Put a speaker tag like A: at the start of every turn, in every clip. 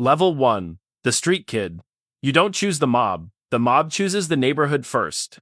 A: Level 1. The Street Kid. You don't choose the mob chooses the neighborhood first.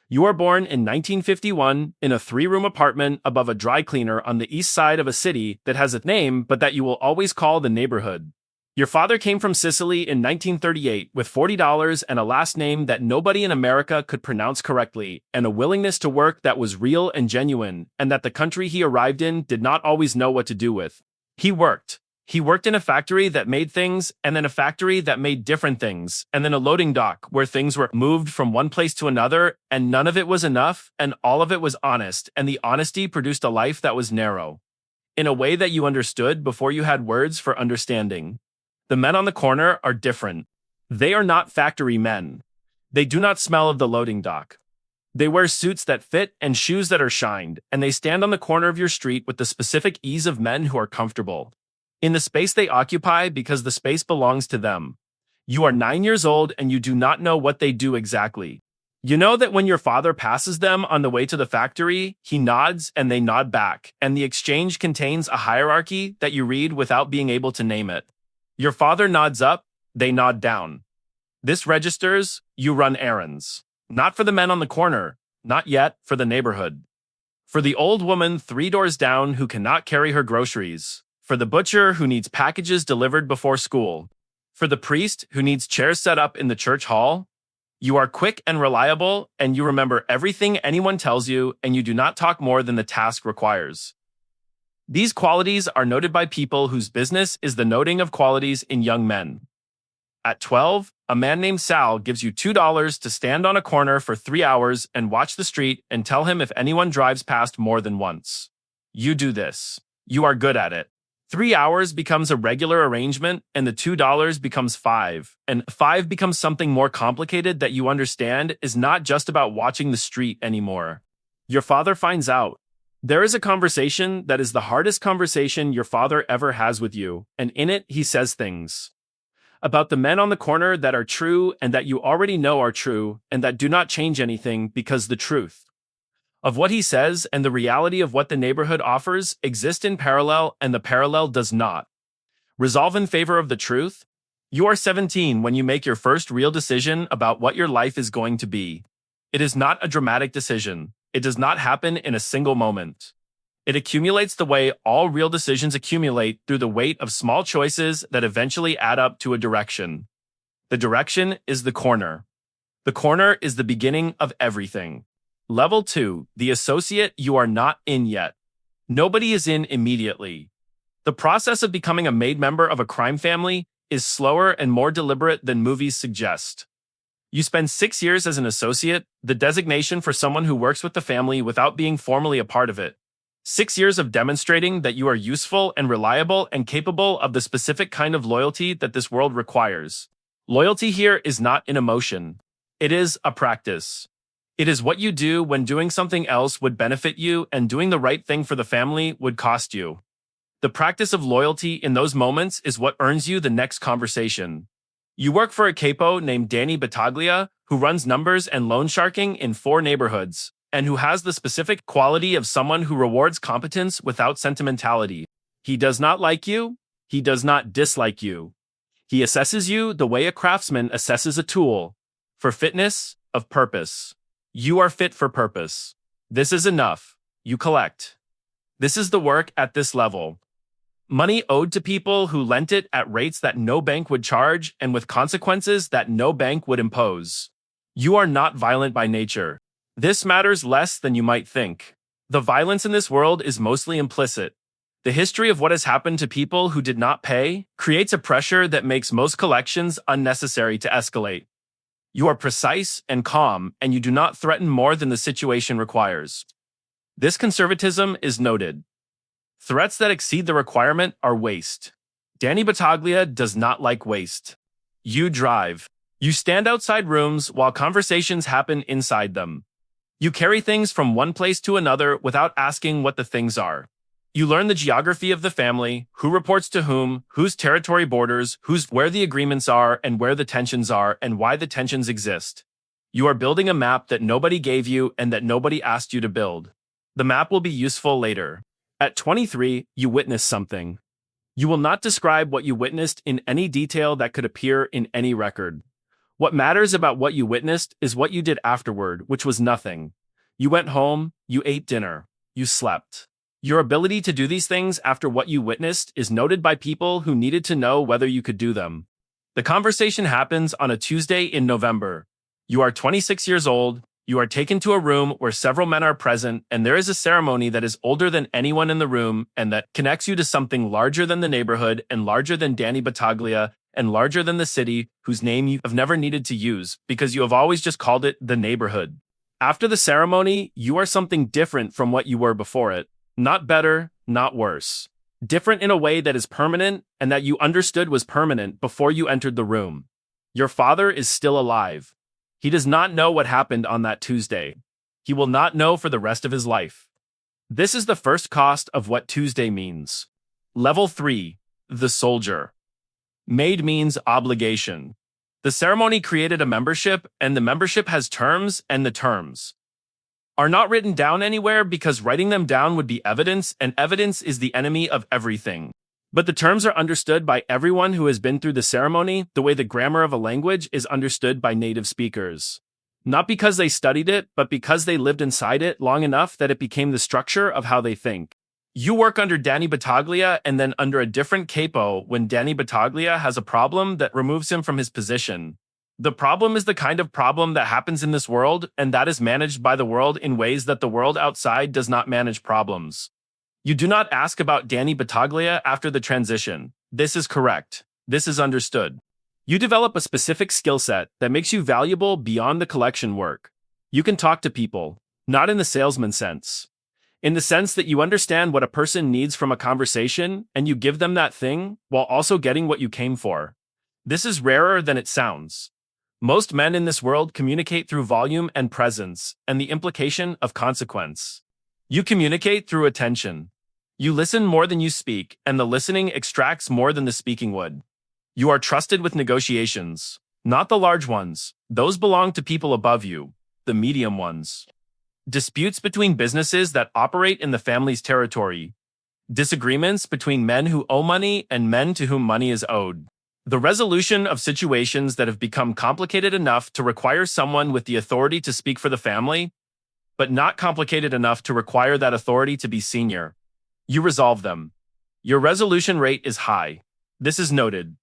A: You are born in 1951 in a 3-room apartment above a dry cleaner on the east side of a city that has a name but that you will always call the neighborhood. Your father came from Sicily in 1938 with $40 and a last name that nobody in America could pronounce correctly, and a willingness to work that was real and genuine, and that the country he arrived in did not always know what to do with. He worked. He worked in a factory that made things, and then a factory that made different things, and then a loading dock where things were moved from one place to another, and none of it was enough, and all of it was honest, and the honesty produced a life that was narrow. In a way that you understood before you had words for understanding. The men on the corner are different. They are not factory men. They do not smell of the loading dock. They wear suits that fit and shoes that are shined, and they stand on the corner of your street with the specific ease of men who are comfortable in the space they occupy because the space belongs to them. You are 9 years old and you do not know what they do exactly. You know that when your father passes them on the way to the factory, he nods and they nod back, and the exchange contains a hierarchy that you read without being able to name it. Your father nods up, they nod down. This registers, you run errands. Not for the men on the corner, not yet for the neighborhood. For the old woman 3 doors down who cannot carry her groceries. For the butcher who needs packages delivered before school. For the priest who needs chairs set up in the church hall. You are quick and reliable, and you remember everything anyone tells you, and you do not talk more than the task requires. These qualities are noted by people whose business is the noting of qualities in young men. At 12, a man named Sal gives you $2 to stand on a corner for 3 hours and watch the street and tell him if anyone drives past more than once. You do this. You are good at it. 3 hours becomes a regular arrangement, and the $2 becomes 5, and 5 becomes something more complicated that you understand is not just about watching the street anymore. Your father finds out. There is a conversation that is the hardest conversation your father ever has with you, and in it he says things about the men on the corner that are true and that you already know are true and that do not change anything because the truth of what he says and the reality of what the neighborhood offers exist in parallel, and the parallel does not resolve in favor of the truth. You are 17 when you make your first real decision about what your life is going to be. It is not a dramatic decision. It does not happen in a single moment. It accumulates the way all real decisions accumulate through the weight of small choices that eventually add up to a direction. The direction is the corner. The corner is the beginning of everything. Level 2, the associate you are not in yet. Nobody is in immediately. The process of becoming a made member of a crime family is slower and more deliberate than movies suggest. You spend 6 years as an associate, the designation for someone who works with the family without being formally a part of it. 6 years of demonstrating that you are useful and reliable and capable of the specific kind of loyalty that this world requires. Loyalty here is not an emotion. It is a practice. It is what you do when doing something else would benefit you and doing the right thing for the family would cost you. The practice of loyalty in those moments is what earns you the next conversation. You work for a capo named Danny Battaglia, who runs numbers and loan sharking in 4 neighborhoods, and who has the specific quality of someone who rewards competence without sentimentality. He does not like you. He does not dislike you. He assesses you the way a craftsman assesses a tool, for fitness of purpose. You are fit for purpose. This is enough. You collect. This is the work at this level. Money owed to people who lent it at rates that no bank would charge and with consequences that no bank would impose. You are not violent by nature. This matters less than you might think. The violence in this world is mostly implicit. The history of what has happened to people who did not pay creates a pressure that makes most collections unnecessary to escalate. You are precise and calm, and you do not threaten more than the situation requires. This conservatism is noted. Threats that exceed the requirement are waste. Danny Battaglia does not like waste. You drive. You stand outside rooms while conversations happen inside them. You carry things from one place to another without asking what the things are. You learn the geography of the family, who reports to whom, whose territory borders, where the agreements are and where the tensions are and why the tensions exist. You are building a map that nobody gave you and that nobody asked you to build. The map will be useful later. At 23, you witness something. You will not describe what you witnessed in any detail that could appear in any record. What matters about what you witnessed is what you did afterward, which was nothing. You went home, you ate dinner, you slept. Your ability to do these things after what you witnessed is noted by people who needed to know whether you could do them. The conversation happens on a Tuesday in November. You are 26 years old, you are taken to a room where several men are present, and there is a ceremony that is older than anyone in the room and that connects you to something larger than the neighborhood and larger than Danny Battaglia and larger than the city whose name you have never needed to use because you have always just called it the neighborhood. After the ceremony, you are something different from what you were before it. Not better, not worse. Different in a way that is permanent and that you understood was permanent before you entered the room. Your father is still alive. He does not know what happened on that Tuesday. He will not know for the rest of his life. This is the first cost of what Tuesday means. Level 3. The soldier. Made means obligation. The ceremony created a membership, and the membership has terms, and the terms are not written down anywhere because writing them down would be evidence, and evidence is the enemy of everything. But the terms are understood by everyone who has been through the ceremony the way the grammar of a language is understood by native speakers. Not because they studied it, but because they lived inside it long enough that it became the structure of how they think. You work under Danny Battaglia and then under a different capo when Danny Battaglia has a problem that removes him from his position. The problem is the kind of problem that happens in this world, and that is managed by the world in ways that the world outside does not manage problems. You do not ask about Danny Battaglia after the transition. This is correct. This is understood. You develop a specific skill set that makes you valuable beyond the collection work. You can talk to people, not in the salesman sense. In the sense that you understand what a person needs from a conversation and you give them that thing while also getting what you came for. This is rarer than it sounds. Most men in this world communicate through volume and presence and the implication of consequence. You communicate through attention. You listen more than you speak, and the listening extracts more than the speaking would. You are trusted with negotiations, not the large ones. Those belong to people above you, the medium ones. Disputes between businesses that operate in the family's territory. Disagreements between men who owe money and men to whom money is owed. The resolution of situations that have become complicated enough to require someone with the authority to speak for the family, but not complicated enough to require that authority to be senior. You resolve them. Your resolution rate is high. This is noted.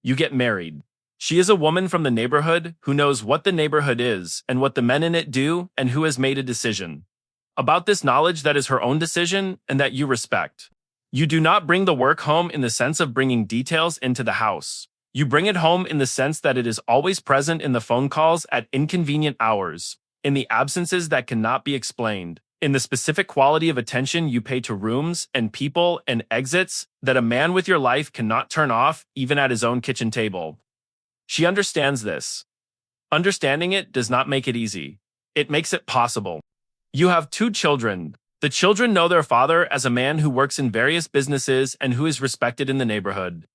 A: You get married. She is a woman from the neighborhood who knows what the neighborhood is and what the men in it do and who has made a decision. About this knowledge that is her own decision and that you respect. You do not bring the work home in the sense of bringing details into the house. You bring it home in the sense that it is always present in the phone calls at inconvenient hours, in the absences that cannot be explained, in the specific quality of attention you pay to rooms and people and exits that a man with your life cannot turn off even at his own kitchen table. She understands this. Understanding it does not make it easy. It makes it possible. You have 2 children. The children know their father as a man who works in various businesses and who is respected in the neighborhood,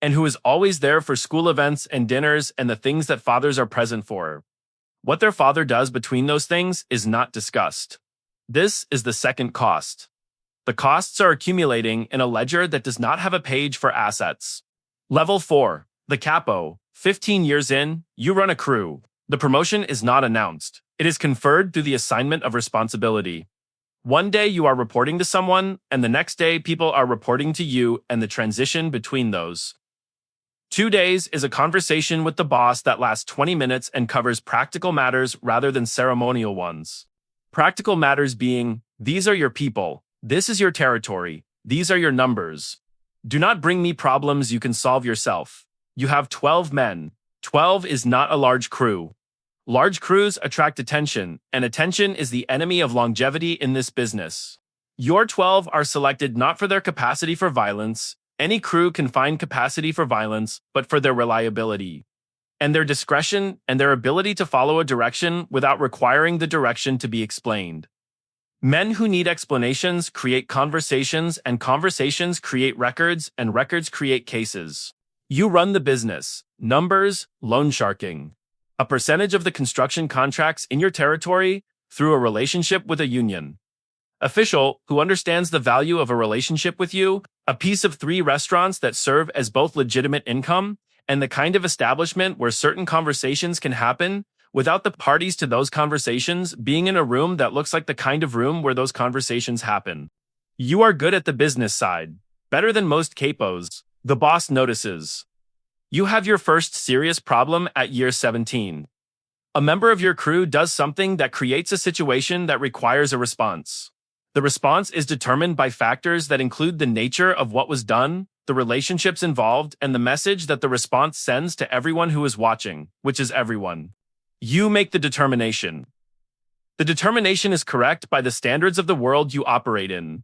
A: and who is always there for school events and dinners and the things that fathers are present for. What their father does between those things is not discussed. This is the second cost. The costs are accumulating in a ledger that does not have a page for assets. Level 4. The capo. 15 years in, you run a crew. The promotion is not announced. It is conferred through the assignment of responsibility. One day you are reporting to someone, and the next day people are reporting to you, and the transition between those 2 days is a conversation with the boss that lasts 20 minutes and covers practical matters rather than ceremonial ones. Practical matters being, these are your people, this is your territory, these are your numbers. Do not bring me problems you can solve yourself. You have 12 men. 12 is not a large crew. Large crews attract attention, and attention is the enemy of longevity in this business. Your 12 are selected not for their capacity for violence. Any crew can find capacity for violence, but for their reliability, and their discretion and their ability to follow a direction without requiring the direction to be explained. Men who need explanations create conversations, and conversations create records, and records create cases. You run the business. Numbers, loan sharking. A percentage of the construction contracts in your territory through a relationship with a union. Official, who understands the value of a relationship with you, a piece of 3 restaurants that serve as both legitimate income and the kind of establishment where certain conversations can happen without the parties to those conversations being in a room that looks like the kind of room where those conversations happen. You are good at the business side, better than most capos. The boss notices. You have your first serious problem at year 17. A member of your crew does something that creates a situation that requires a response. The response is determined by factors that include the nature of what was done, the relationships involved, and the message that the response sends to everyone who is watching, which is everyone. You make the determination. The determination is correct by the standards of the world you operate in.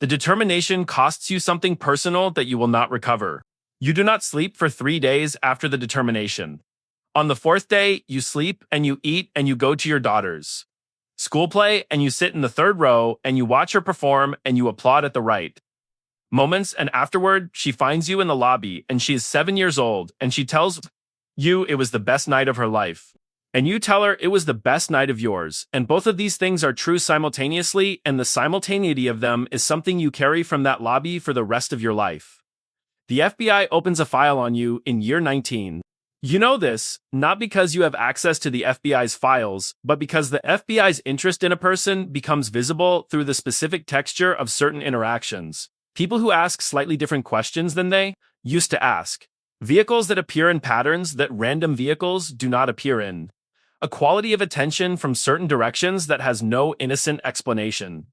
A: The determination costs you something personal that you will not recover. You do not sleep for 3 days after the determination. On the 4th day, you sleep and you eat and you go to your daughter's school play and you sit in the 3rd row and you watch her perform and you applaud at the right moments, and afterward, she finds you in the lobby and she is 7 years old and she tells you it was the best night of her life. And you tell her it was the best night of yours, and both of these things are true simultaneously, and the simultaneity of them is something you carry from that lobby for the rest of your life. The FBI opens a file on you in year 19. You know this, not because you have access to the FBI's files, but because the FBI's interest in a person becomes visible through the specific texture of certain interactions. People who ask slightly different questions than they used to ask. Vehicles that appear in patterns that random vehicles do not appear in. A quality of attention from certain directions that has no innocent explanation.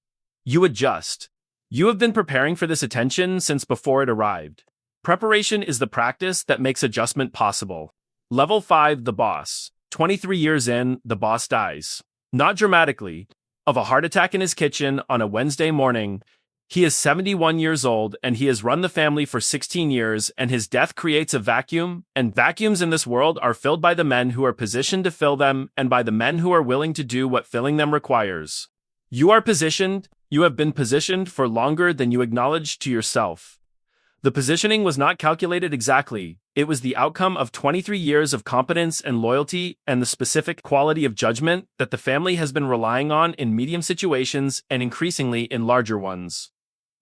A: You adjust. You have been preparing for this attention since before it arrived. Preparation is the practice that makes adjustment possible. Level 5, the boss. 23 years in, the boss dies. Not dramatically. Of a heart attack in his kitchen on a Wednesday morning. He is 71 years old and he has run the family for 16 years, and his death creates a vacuum, and vacuums in this world are filled by the men who are positioned to fill them and by the men who are willing to do what filling them requires. You are positioned, you have been positioned for longer than you acknowledge to yourself. The positioning was not calculated exactly, it was the outcome of 23 years of competence and loyalty and the specific quality of judgment that the family has been relying on in medium situations and increasingly in larger ones.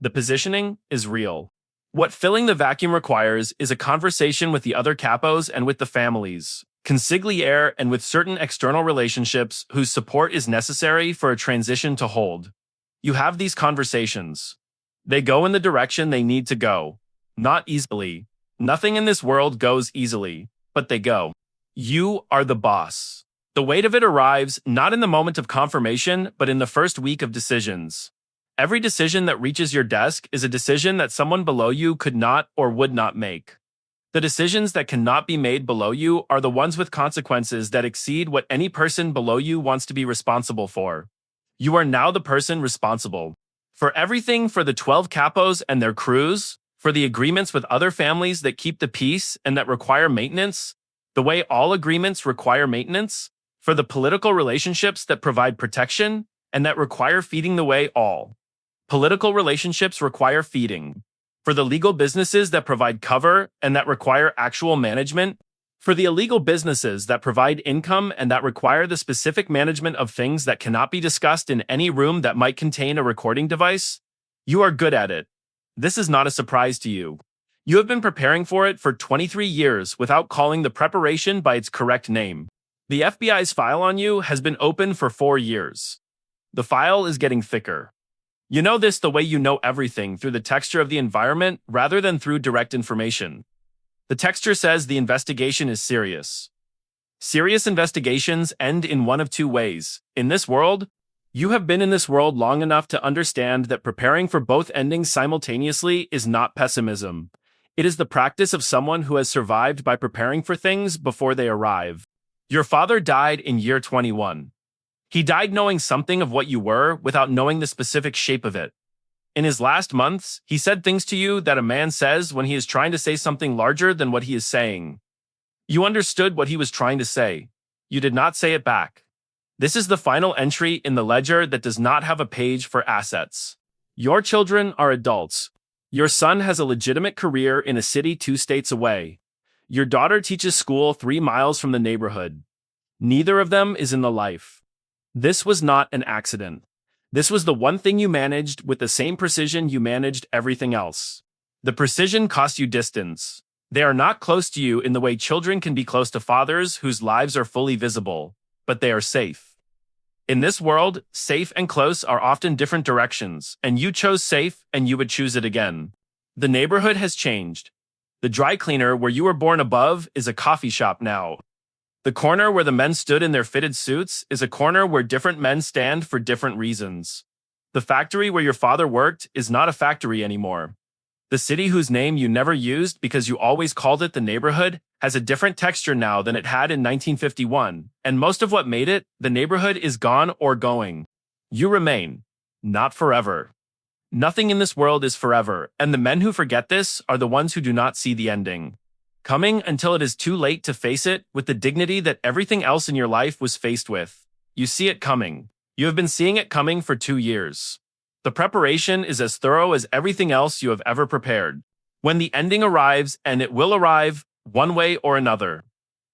A: The positioning is real. What filling the vacuum requires is a conversation with the other capos and with the families, consigliere, and with certain external relationships whose support is necessary for a transition to hold. You have these conversations. They go in the direction they need to go. Not easily. Nothing in this world goes easily, but they go. You are the boss. The weight of it arrives not in the moment of confirmation, but in the first week of decisions. Every decision that reaches your desk is a decision that someone below you could not or would not make. The decisions that cannot be made below you are the ones with consequences that exceed what any person below you wants to be responsible for. You are now the person responsible for everything, for the 12 capos and their crews, for the agreements with other families that keep the peace and that require maintenance, the way all agreements require maintenance, for the political relationships that provide protection and that require feeding the way all political relationships require feeding, for the legal businesses that provide cover and that require actual management, for the illegal businesses that provide income and that require the specific management of things that cannot be discussed in any room that might contain a recording device. You are good at it. This is not a surprise to you. You have been preparing for it for 23 years without calling the preparation by its correct name. The FBI's file on you has been open for 4 years. The file is getting thicker. You know this the way you know everything, through the texture of the environment rather than through direct information. The texture says the investigation is serious. Serious investigations end in one of 2 ways. In this world, you have been in this world long enough to understand that preparing for both endings simultaneously is not pessimism. It is the practice of someone who has survived by preparing for things before they arrive. Your father died in year 21. He died knowing something of what you were without knowing the specific shape of it. In his last months, he said things to you that a man says when he is trying to say something larger than what he is saying. You understood what he was trying to say. You did not say it back. This is the final entry in the ledger that does not have a page for assets. Your children are adults. Your son has a legitimate career in a city 2 states away. Your daughter teaches school 3 miles from the neighborhood. Neither of them is in the life. This was not an accident. This was the one thing you managed with the same precision you managed everything else. The precision cost you distance. They are not close to you in the way children can be close to fathers whose lives are fully visible, but they are safe. In this world, safe and close are often different directions, and you chose safe and you would choose it again. The neighborhood has changed. The dry cleaner where you were born above is a coffee shop now. The corner where the men stood in their fitted suits is a corner where different men stand for different reasons. The factory where your father worked is not a factory anymore. The city whose name you never used because you always called it the neighborhood has a different texture now than it had in 1951, and most of what made it, the neighborhood, is gone or going. You remain. Not forever. Nothing in this world is forever, and the men who forget this are the ones who do not see the ending. Coming until it is too late to face it with the dignity that everything else in your life was faced with. You see it coming. You have been seeing it coming for 2 years. The preparation is as thorough as everything else you have ever prepared. When the ending arrives, and it will arrive, one way or another.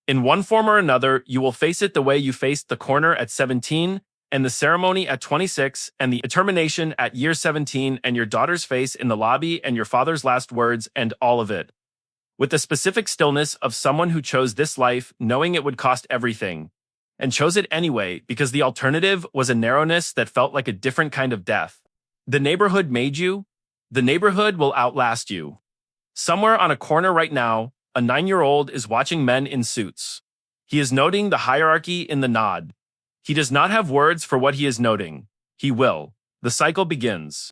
A: In one form or another, you will face it the way you faced the corner at 17, and the ceremony at 26, and the determination at year 17, and your daughter's face in the lobby, and your father's last words, and all of it. With the specific stillness of someone who chose this life knowing it would cost everything, and chose it anyway because the alternative was a narrowness that felt like a different kind of death. The neighborhood made you. The neighborhood will outlast you. Somewhere on a corner right now, a 9-year-old is watching men in suits. He is noting the hierarchy in the nod. He does not have words for what he is noting. He will. The cycle begins.